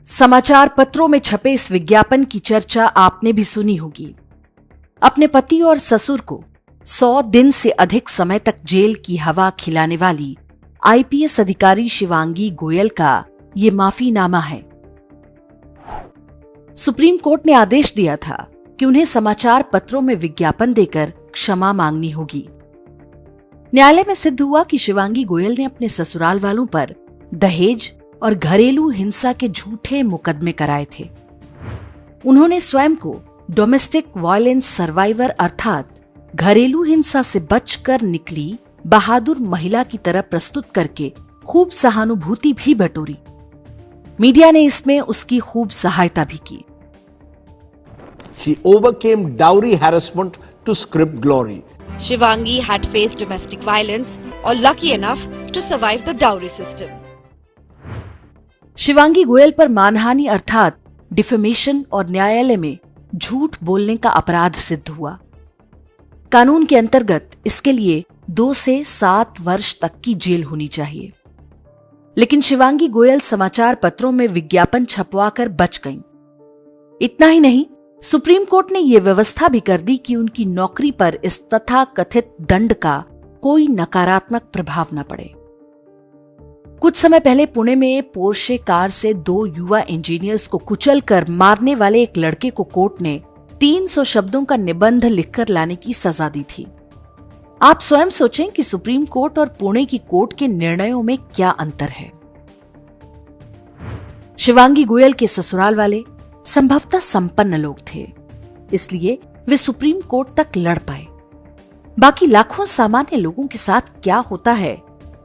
समाचार पत्रों में छपे इस विज्ञापन की चर्चा आपने भी सुनी होगी। अपने पति और ससुर को 100 दिन से अधिक समय तक जेल की हवा खिलाने वाली आईपीएस अधिकारी शिवांगी गोयल का ये माफीनामा है। सुप्रीम कोर्ट ने आदेश दिया था कि उन्हें समाचार पत्रों में विज्ञापन देकर क्षमा मांगनी होगी। न्यायालय में सिद्ध हुआ कि शिवांगी गोयल ने अपने ससुराल वालों पर दहेज और घरेलू हिंसा के झूठे मुकदमे कराए थे। उन्होंने स्वयं को डोमेस्टिक वायलेंस सर्वाइवर अर्थात घरेलू हिंसा से बचकर निकली बहादुर महिला की तरह प्रस्तुत करके खूब सहानुभूति भी बटोरी। मीडिया ने इसमें उसकी खूब सहायता भी की। She overcame dowry harassment to script glory. Shivangi had faced domestic violence or lucky enough to survive the dowry system. Shivangi Goyal पर मानहानि अर्थात डिफेमेशन और न्यायालय में झूठ बोलने का अपराध सिद्ध हुआ। कानून के अंतर्गत इसके लिए 2 से 7 वर्ष तक की जेल होनी चाहिए। लेकिन शिवांगी गोयल समाचार पत्रों में विज्ञापन छपवाकर बच गईं। इतना ही नहीं, सुप्रीम कोर्ट ने यह व्यवस्था भी कर दी कि उनकी नौकरी पर इस तथाकथित दंड का कोई नकारात्मक प्रभाव न पड़े। कुछ समय पहले पुणे में पोर्शे कार से 2 युवा इंजीनियर्स को कुचलकर मारने वाले एक लड़के को कोर्ट ने 300 शब्दों का निबंध लिखकर लाने की सजा दी थी। आप स्वयं सोचें कि सुप्रीम कोर्ट और पुणे की कोर्ट के निर्णयों में क्या अंतर है। शिवांगी गोयल के ससुराल वाले संभवतः संपन्न लोग थे, इसलिए वे सुप्रीम कोर्ट तक लड़ पाए। बाकी लाखों सामान्य लोगों के साथ क्या होता है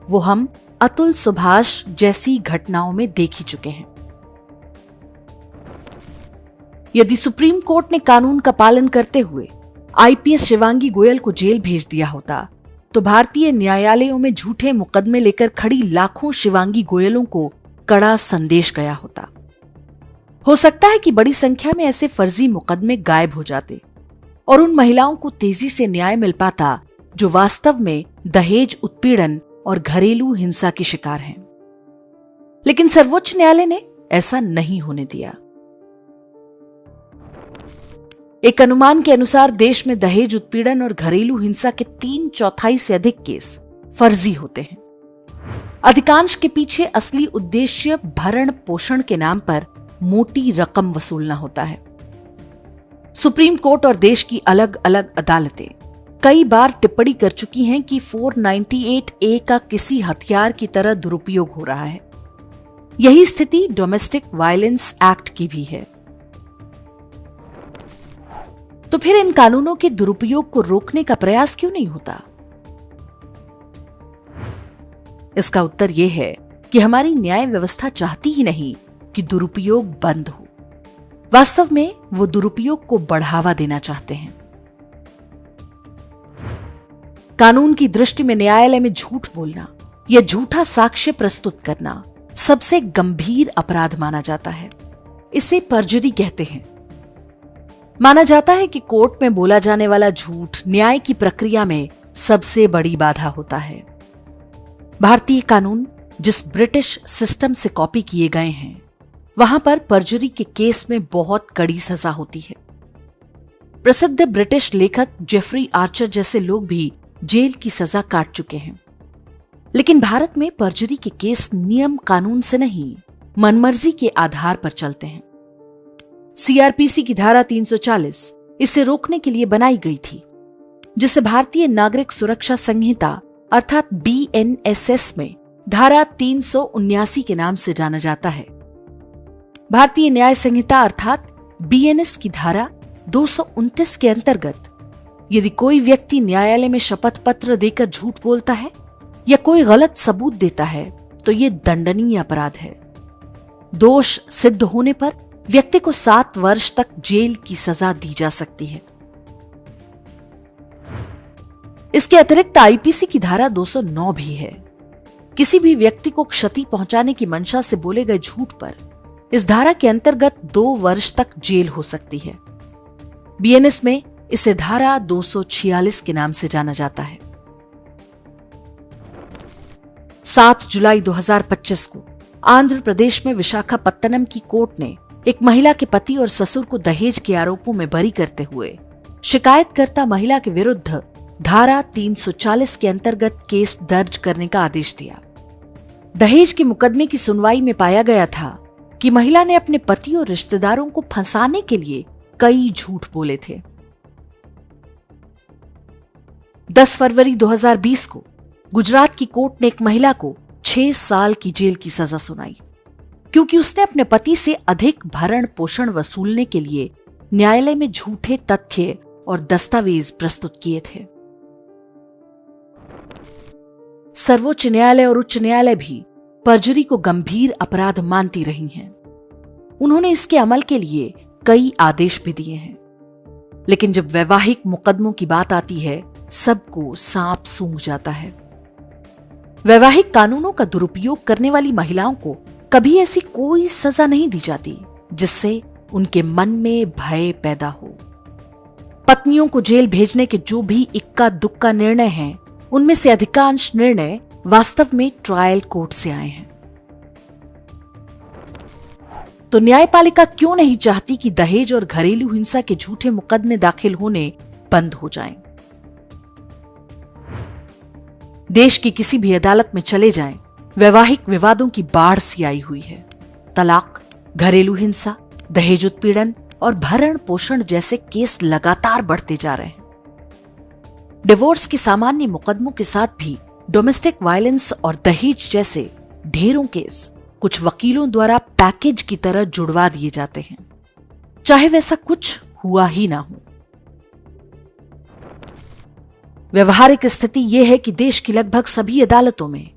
वो हम अतुल सुभाष जैसी घटनाओं में देख ही चुके हैं। यदि सुप्रीम कोर्ट ने कानून का पालन करते हुए आईपीएस शिवांगी गोयल को जेल भेज दिया होता तो भारतीय न्यायालयों में झूठे मुकदमे लेकर खड़ी लाखों शिवांगी गोयलों को कड़ा संदेश गया होता। हो सकता है कि बड़ी संख्या में ऐसे फर्जी मुकदमे गायब हो जाते और उन महिलाओं को तेजी से न्याय मिल पाता जो वास्तव में दहेज उत्पीड़न और घरेलू हिंसा की शिकार हैं। लेकिन सर्वोच्च न्यायालय ने ऐसा नहीं होने दिया। एक अनुमान के अनुसार देश में दहेज उत्पीड़न और घरेलू हिंसा के 3/4 से अधिक केस फर्जी होते हैं। अधिकांश के पीछे असली उद्देश्य भरण पोषण के नाम पर मोटी रकम वसूलना होता है। सुप्रीम कोर्ट और देश की अलग अलग अदालतें कई बार टिप्पणी कर चुकी हैं कि 498A का किसी हथियार की तरह दुरुपयोग हो रहा है। यही स्थिति डोमेस्टिक वायलेंस एक्ट की भी है। तो फिर इन कानूनों के दुरुपयोग को रोकने का प्रयास क्यों नहीं होता? इसका उत्तर यह है कि हमारी न्याय व्यवस्था चाहती ही नहीं कि दुरुपयोग बंद हो। वास्तव में वो दुरुपयोग को बढ़ावा देना चाहते हैं। कानून की दृष्टि में न्यायालय में झूठ बोलना या झूठा साक्ष्य प्रस्तुत करना सबसे गंभीर अपराध माना जाता है। इसे परजुरी कहते हैं। माना जाता है कि कोर्ट में बोला जाने वाला झूठ न्याय की प्रक्रिया में सबसे बड़ी बाधा होता है। भारतीय कानून जिस ब्रिटिश सिस्टम से कॉपी किए गए हैं वहां पर परजुरी के केस में बहुत कड़ी सजा होती है। प्रसिद्ध ब्रिटिश लेखक जेफरी आर्चर जैसे लोग भी जेल की सजा काट चुके हैं। लेकिन भारत में परजुरी के केस नियम कानून से नहीं मनमर्जी के आधार पर चलते हैं। सीआरपीसी की धारा 340 इसे रोकने के लिए बनाई गई थी, जिसे भारतीय नागरिक सुरक्षा संहिता अर्थात BNSS में धारा 379 के नाम से जाना जाता है। भारतीय न्याय संहिता अर्थात BNS की धारा 229 के अंतर्गत यदि कोई व्यक्ति न्यायालय में शपथ पत्र देकर झूठ बोलता है या कोई गलत सबूत देता है तो ये दंडनीय अपराध है। दोष सिद्ध होने पर व्यक्ति को 7 वर्ष तक जेल की सजा दी जा सकती है। इसके अतिरिक्त आईपीसी की धारा 209 भी है। किसी भी व्यक्ति को क्षति पहुंचाने की मंशा से बोले गए झूठ पर इस धारा के अंतर्गत 2 वर्ष तक जेल हो सकती है। BNS में इसे धारा 246 के नाम से जाना जाता है। 7 जुलाई 2025 को आंध्र प्रदेश में विशाखापत्तनम की कोर्ट ने एक महिला के पति और ससुर को दहेज के आरोपों में बरी करते हुए शिकायतकर्ता महिला के विरुद्ध धारा 340 के अंतर्गत केस दर्ज करने का आदेश दिया। दहेज के मुकदमे की सुनवाई में पाया गया था कि महिला ने अपने पति और रिश्तेदारों को फंसाने के लिए कई झूठ बोले थे। 10 फरवरी 2020 को गुजरात की कोर्ट ने एक महिला को 6 साल की जेल की सजा सुनाई, क्योंकि उसने अपने पति से अधिक भरण पोषण वसूलने के लिए न्यायालय में झूठे तथ्य और दस्तावेज प्रस्तुत किए थे। सर्वोच्च न्यायालय और उच्च न्यायालय भी परजुरी को गंभीर अपराध मानती रही हैं। उन्होंने इसके अमल के लिए कई आदेश भी दिए हैं, लेकिन जब वैवाहिक मुकदमों की बात आती है, सबको सांप सूंघ जाता है। वैवाहिक कानूनों का दुरुपयोग करने वाली महिलाओं को कभी ऐसी कोई सजा नहीं दी जाती जिससे उनके मन में भय पैदा हो। पत्नियों को जेल भेजने के जो भी इक्का दुक्का निर्णय हैं, उनमें से अधिकांश निर्णय वास्तव में ट्रायल कोर्ट से आए हैं। तो न्यायपालिका क्यों नहीं चाहती कि दहेज और घरेलू हिंसा के झूठे मुकदमे दाखिल होने बंद हो जाएं? देश की किसी भी अदालत में चले जाएं, वैवाहिक विवादों की बाढ़ सी आई हुई है। तलाक, घरेलू हिंसा, दहेज उत्पीड़न और भरण पोषण जैसे केस लगातार बढ़ते जा रहे हैं। डिवोर्स के सामान्य मुकदमों के साथ भी डोमेस्टिक वायलेंस और दहेज जैसे ढेरों केस कुछ वकीलों द्वारा पैकेज की तरह जुड़वा दिए जाते हैं, चाहे वैसा कुछ हुआ ही ना हो। व्यवहारिक स्थिति यह है कि देश की लगभग सभी अदालतों में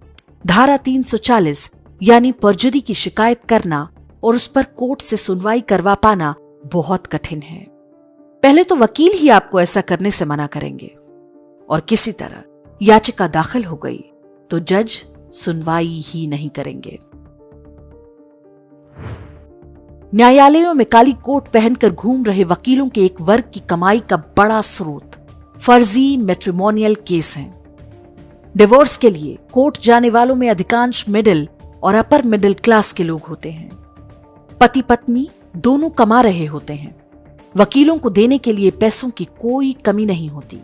धारा 340 यानी परजुरी की शिकायत करना और उस पर कोर्ट से सुनवाई करवा पाना बहुत कठिन है। पहले तो वकील ही आपको ऐसा करने से मना करेंगे, और किसी तरह याचिका दाखिल हो गई तो जज सुनवाई ही नहीं करेंगे। न्यायालयों में काली कोट पहनकर घूम रहे वकीलों के एक वर्ग की कमाई का बड़ा स्रोत फर्जी मैट्रिमोनियल केस हैं। डिवोर्स के लिए कोर्ट जाने वालों में अधिकांश मिडिल और अपर मिडिल क्लास के लोग होते हैं। पति पत्नी दोनों कमा रहे होते हैं। वकीलों को देने के लिए पैसों की कोई कमी नहीं होती।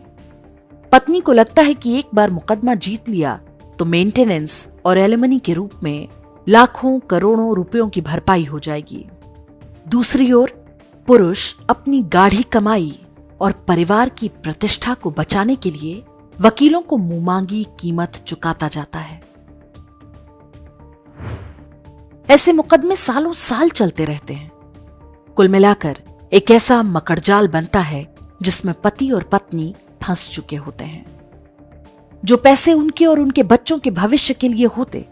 पत्नी को लगता है कि एक बार मुकदमा जीत लिया तो मेंटेनेंस और एलिमनी के रूप में लाखों करोड़ों रुपयों की भरपाई हो जाएगी। दूसरी ओर पुरुष अपनी गाढ़ी कमाई और परिवार की प्रतिष्ठा को बचाने के लिए वकीलों को मुंहमांगी कीमत चुकाता जाता है। ऐसे मुकदमे सालों साल चलते रहते हैं। कुल मिलाकर एक ऐसा मकड़जाल बनता है जिसमें पति और पत्नी फंस चुके होते हैं। जो पैसे उनके और उनके बच्चों के भविष्य के लिए होते,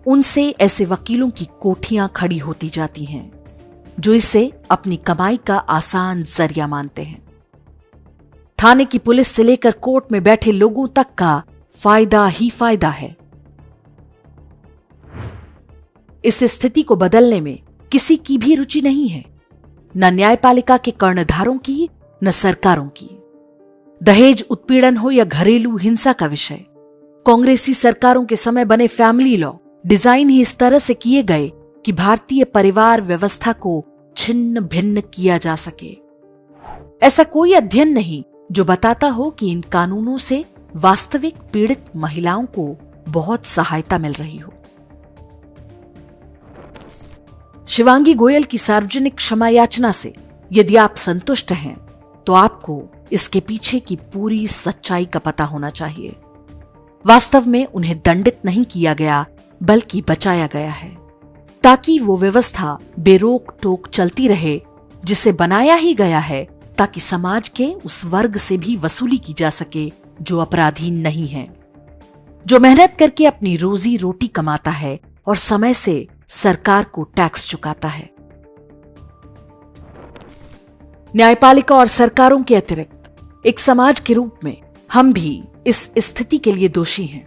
उनसे ऐसे वकीलों की कोठियां खड़ी होती जाती हैं, जो इसे अपनी कमाई का आसान जरिया मानते हैं। थाने की पुलिस से लेकर कोर्ट में बैठे लोगों तक का फायदा ही फायदा है। इस स्थिति को बदलने में किसी की भी रुचि नहीं है, न न्यायपालिका के कर्णधारों की, न सरकारों की। दहेज उत्पीड़न हो या घरेलू हिंसा का विषय, कांग्रेसी सरकारों के समय बने फैमिली लॉ डिजाइन ही इस तरह से किए गए कि भारतीय परिवार व्यवस्था को छिन्न भिन्न किया जा सके। ऐसा कोई अध्ययन नहीं जो बताता हो कि इन कानूनों से वास्तविक पीड़ित महिलाओं को बहुत सहायता मिल रही हो। शिवांगी गोयल की सार्वजनिक क्षमा याचना से यदि आप संतुष्ट हैं तो आपको इसके पीछे की पूरी सच्चाई का पता होना चाहिए। वास्तव में उन्हें दंडित नहीं किया गया बल्कि बचाया गया है, ताकि वो व्यवस्था बेरोक टोक चलती रहे जिसे बनाया ही गया है, ताकि समाज के उस वर्ग से भी वसूली की जा सके जो अपराधी नहीं है, जो मेहनत करके अपनी रोजी रोटी कमाता है और समय से सरकार को टैक्स चुकाता है। न्यायपालिका और सरकारों के अतिरिक्त एक समाज के रूप में हम भी इस स्थिति के लिए दोषी हैं।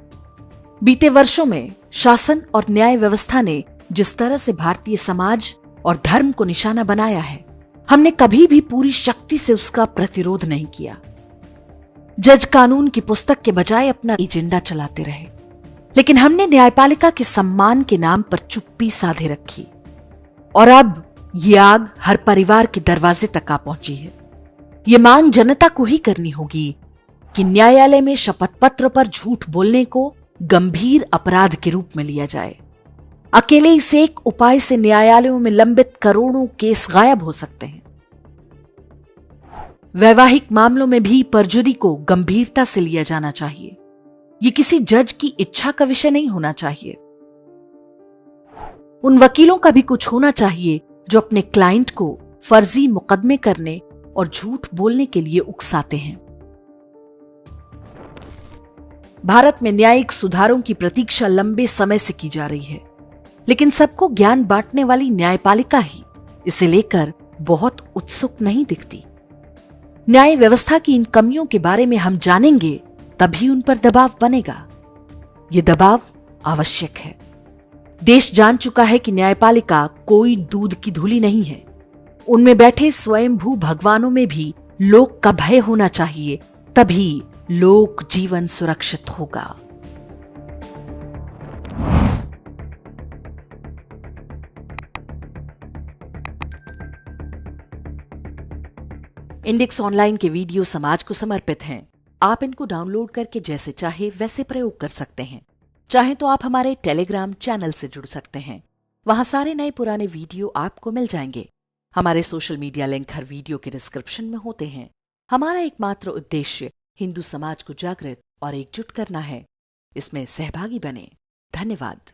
बीते वर्षों में शासन और न्याय व्यवस्था ने जिस तरह से भारतीय समाज और धर्म को निशाना बनाया है, हमने कभी भी पूरी शक्ति से उसका प्रतिरोध नहीं किया। जज कानून की पुस्तक के बजाय अपना एजेंडा चलाते रहे। लेकिन हमने न्यायपालिका के सम्मान के नाम पर चुप्पी साधे रखी और अब ये आग हर परिवार के दरवाजे तक आ पहुंची है। ये मांग जनता को ही करनी होगी कि न्यायालय में शपथ पत्र पर झूठ बोलने को गंभीर अपराध के रूप में लिया जाए। अकेले इस एक उपाय से न्यायालयों में लंबित करोड़ों केस गायब हो सकते हैं। वैवाहिक मामलों में भी परजुरी को गंभीरता से लिया जाना चाहिए। ये किसी जज की इच्छा का विषय नहीं होना चाहिए। उन वकीलों का भी कुछ होना चाहिए जो अपने क्लाइंट को फर्जी मुकदमे करने और झूठ बोलने के लिए उकसाते हैं। भारत में न्यायिक सुधारों की प्रतीक्षा लंबे समय से की जा रही है, लेकिन सबको ज्ञान बांटने वाली न्यायपालिका ही इसे लेकर बहुत उत्सुक नहीं दिखती। न्याय व्यवस्था की इन कमियों के बारे में हम जानेंगे, तभी उन पर दबाव बनेगा। यह दबाव आवश्यक है। देश जान चुका है कि न्यायपालिका कोई दूध की धूली नहीं है। उनमें बैठे स्वयंभू भगवानों में भी लोक का भय होना चाहिए, तभी लोक जीवन सुरक्षित होगा। इंडेक्स ऑनलाइन के वीडियो समाज को समर्पित हैं। आप इनको डाउनलोड करके जैसे चाहे वैसे प्रयोग कर सकते हैं। चाहे तो आप हमारे टेलीग्राम चैनल से जुड़ सकते हैं। वहां सारे नए पुराने वीडियो आपको मिल जाएंगे। हमारे सोशल मीडिया लिंक हर वीडियो के डिस्क्रिप्शन में होते हैं। हमारा एकमात्र उद्देश्य हिंदू समाज को जागृत और एकजुट करना है। इसमें सहभागी बने। धन्यवाद।